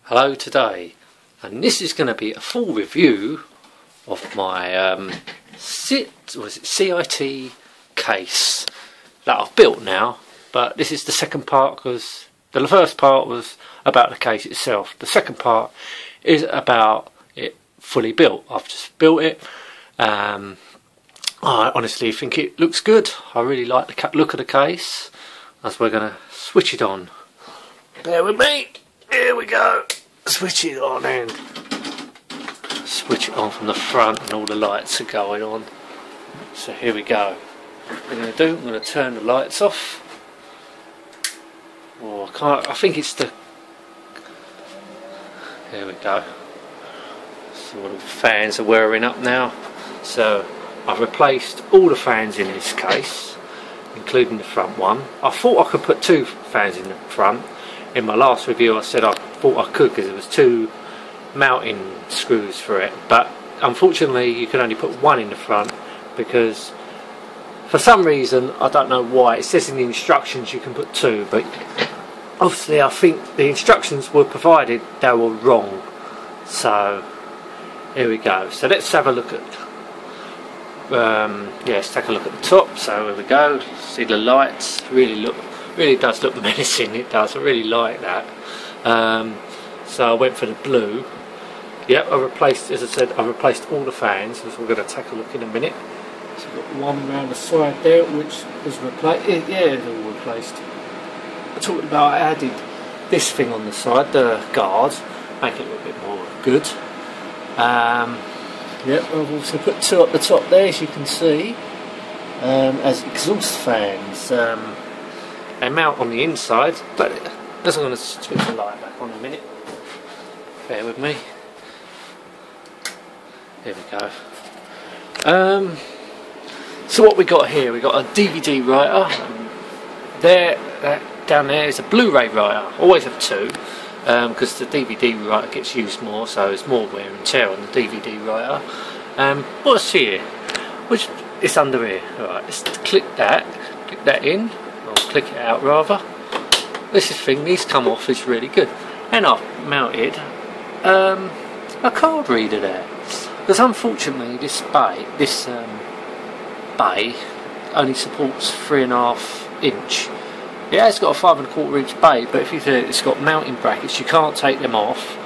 Hello today, and this is going to be a full review of my CIT case that I've built now, but this is the second part because the first part was about the case itself. The second part is about it fully built. I've just built it. I honestly think it looks good. I really like the look of the case, as we're going to switch it on. Bear with me. Here we go. Switch it on and switch it on from the front, and all the lights are going on. So here we go. What I'm going to do, I'm going to turn the lights off. Oh, I think it's the... There we go. So all the fans are wearing up now. So I've replaced all the fans in this case, including the front one. I thought I could put two fans in the front. In my last review I said I thought I could because there was two mounting screws for it, but unfortunately you can only put one in the front because for some reason, I don't know why, it says in the instructions you can put two, but obviously I think the instructions were provided, they were wrong. So here we go. So let's have a look at let's take a look at the top. So here we go. See the lights really does look menacing. It does. I really like that. So I went for the blue. Yep, I replaced, as I said, I replaced all the fans, as we're going to take a look in a minute. So we've got one around the side there, which was replaced. Yeah, it's all replaced. I talked about, I added this thing on the side, the guard, make it a little bit more good. Yep, I've also put two up the top there, as you can see, as exhaust fans. They mount on the inside, but I'm going to switch the light back on in a minute. Bear with me. There we go. So what we got here, we got a DVD writer. Down there is a Blu-ray writer. Always have two, because the DVD writer gets used more, so there's more wear and tear on the DVD writer. What's here? Which it's under here. Alright, let's click that in. Or click it out rather. These come off is really good, and I've mounted a card reader there because unfortunately this bay only supports 3.5 inch. It has got a 5.25 inch bay, but if you do, it's got mounting brackets. You can't take them off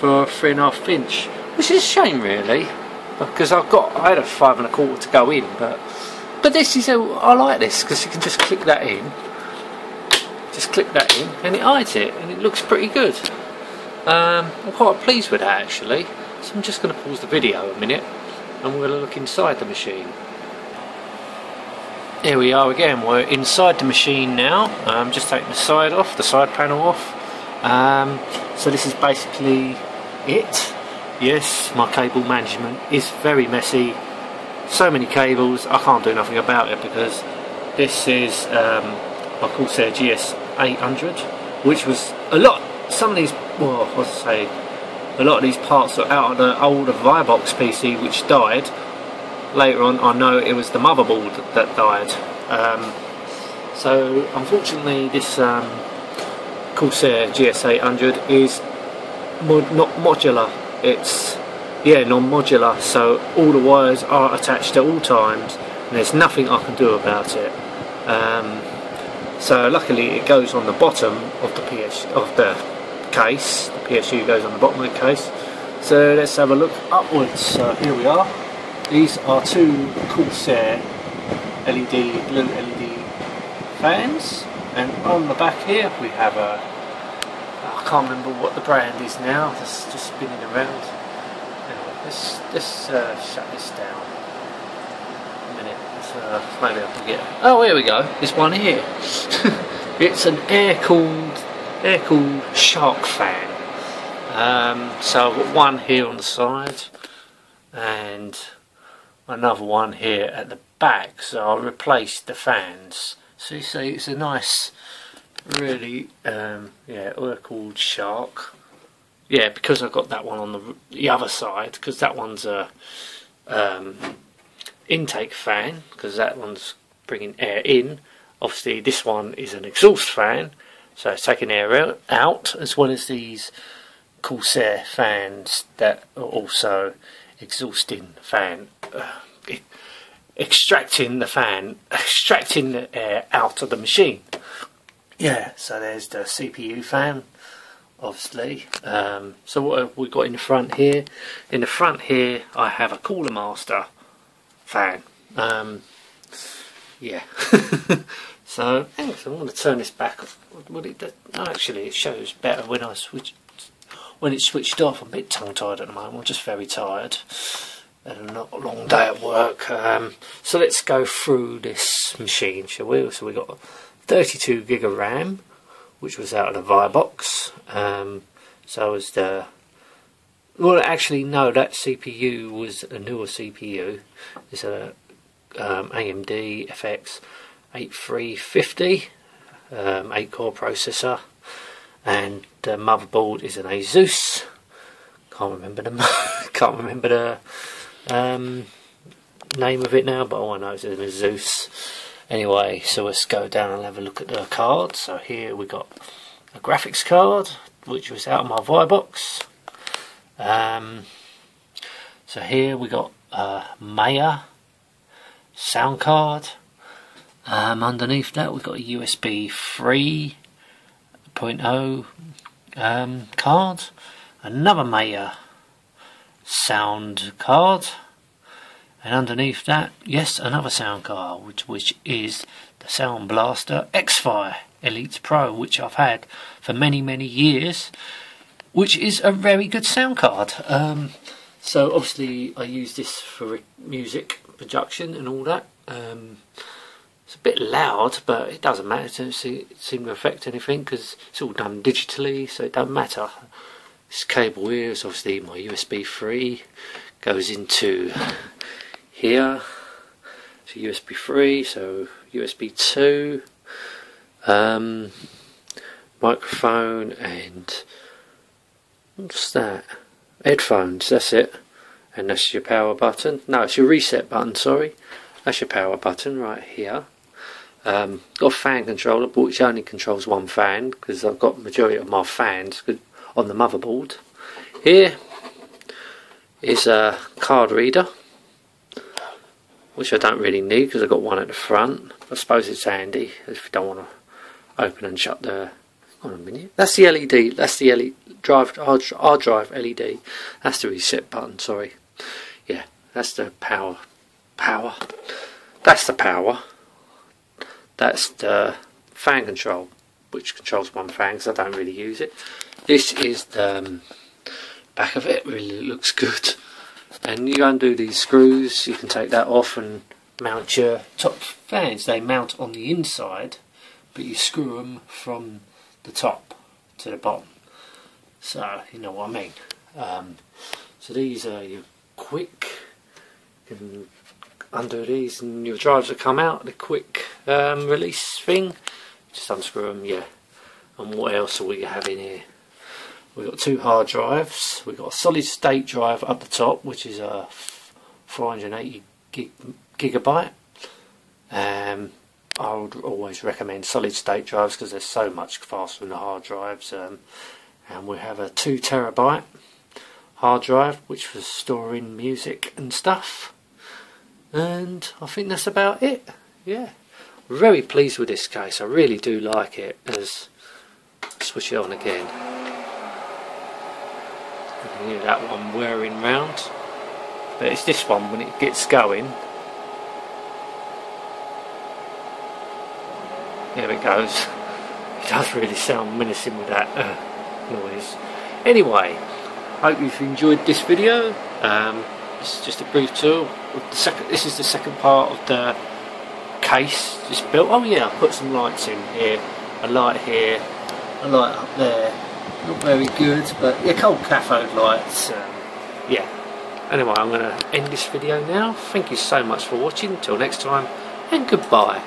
for 3.5 inch, which is a shame really, because I had a 5.25 to go in, but this is I like this because you can just click that in, and it hides it, and it looks pretty good. I'm quite pleased with that actually. So I'm just going to pause the video a minute, and we're going to look inside the machine. Here we are again. We're inside the machine now. Just taking the side panel off. So this is basically it. Yes, my cable management is very messy. So many cables, I can't do nothing about it because this is my Corsair GS800, which was a lot. Some of these, well, a lot of these parts are out of the older Vibox PC, which died. Later on, I know it was the motherboard that died. So unfortunately, this Corsair GS800 is not modular. It's non-modular, so all the wires are attached at all times, and there's nothing I can do about it. So luckily it goes on the bottom of the case. The PSU goes on the bottom of the case. So let's have a look upwards. So here we are. These are two Corsair blue LED fans, and on the back here we have I can't remember what the brand is now. It's just spinning around. Let's shut this down a minute, so maybe I can get... Oh, here we go, this one here. It's an air-cooled shark fan. So I've got one here on the side and another one here at the back, so I'll replace the fans. So you see it's a nice, really air-cooled shark. Yeah, because I've got that one on the other side, because that one's a intake fan, because that one's bringing air in. Obviously this one is an exhaust fan, so it's taking air out, as well as these Corsair fans that are also exhausting fan, extracting the air out of the machine. Yeah, so there's the CPU fan, obviously. So what have we got in the front here? In the front here I have a Cooler Master fan. Yeah. So I'm going to turn this back. Actually, it shows better when it's switched off. I'm a bit tongue tied at the moment. I'm just very tired. And not a long day at work. So let's go through this machine, shall we? So we got 32 gig of RAM, which was out of the Firebox. So was the... Well, actually, no, that CPU was a newer CPU. It's a AMD FX 8350, 8-core processor, and the motherboard is an Asus. Can't remember the name of it now, but all I know is an Asus. Anyway, so let's go down and have a look at the card. So here we got a graphics card, which was out of my Firebox. So here we got a Maya sound card. Underneath that we've got a USB 3.0 card, another Maya sound card, and underneath that, yes, another sound card, which is the Sound Blaster X-Fire Elite Pro, which I've had for many years, which is a very good sound card. So obviously I use this for music production and all that. It's a bit loud, but it doesn't matter. It doesn't seem to affect anything because it's all done digitally, so it doesn't matter. This cable here is obviously my USB 3, goes into here. So USB 3, so USB 2, microphone, and what's that? Headphones, that's it. And that's your power button. No, it's your reset button, sorry. That's your power button right here. Got a fan controller, but which only controls one fan because I've got the majority of my fans on the motherboard. Here is a card reader, which I don't really need because I've got one at the front. I suppose it's handy if you don't want to open and shut the... Hold on a minute. That's the LED. That's the LED drive. Hard drive LED. That's the reset button. Sorry. Yeah, that's the power. That's the power. That's the fan control, which controls one fan because I don't really use it. This is the back of it. Really looks good. And you undo these screws. You can take that off and mount your top fans. They mount on the inside, but you screw them from the top to the bottom. So you know what I mean. So these are your quick. You can undo these and your drives will come out. The quick release thing. Just unscrew them, yeah. And what else are we having here? We've got two hard drives. We've got a solid state drive up the top, which is a 480 gigabyte. I would always recommend solid state drives because they're so much faster than the hard drives. And we have a 2 terabyte hard drive, which was storing music and stuff. And I think that's about it. Yeah, very pleased with this case. I really do like it. As switch it on again. You can hear that one whirring round. But it's this one when it gets going. There it goes. It does really sound menacing with that noise. Anyway, hope you've enjoyed this video. This is just a brief tour. This is the second part of the case just built. Oh yeah, I put some lights in here. A light here, a light up there. Not very good, but yeah, cold cathode lights. Yeah. Anyway, I'm going to end this video now. Thank you so much for watching. Until next time, and goodbye.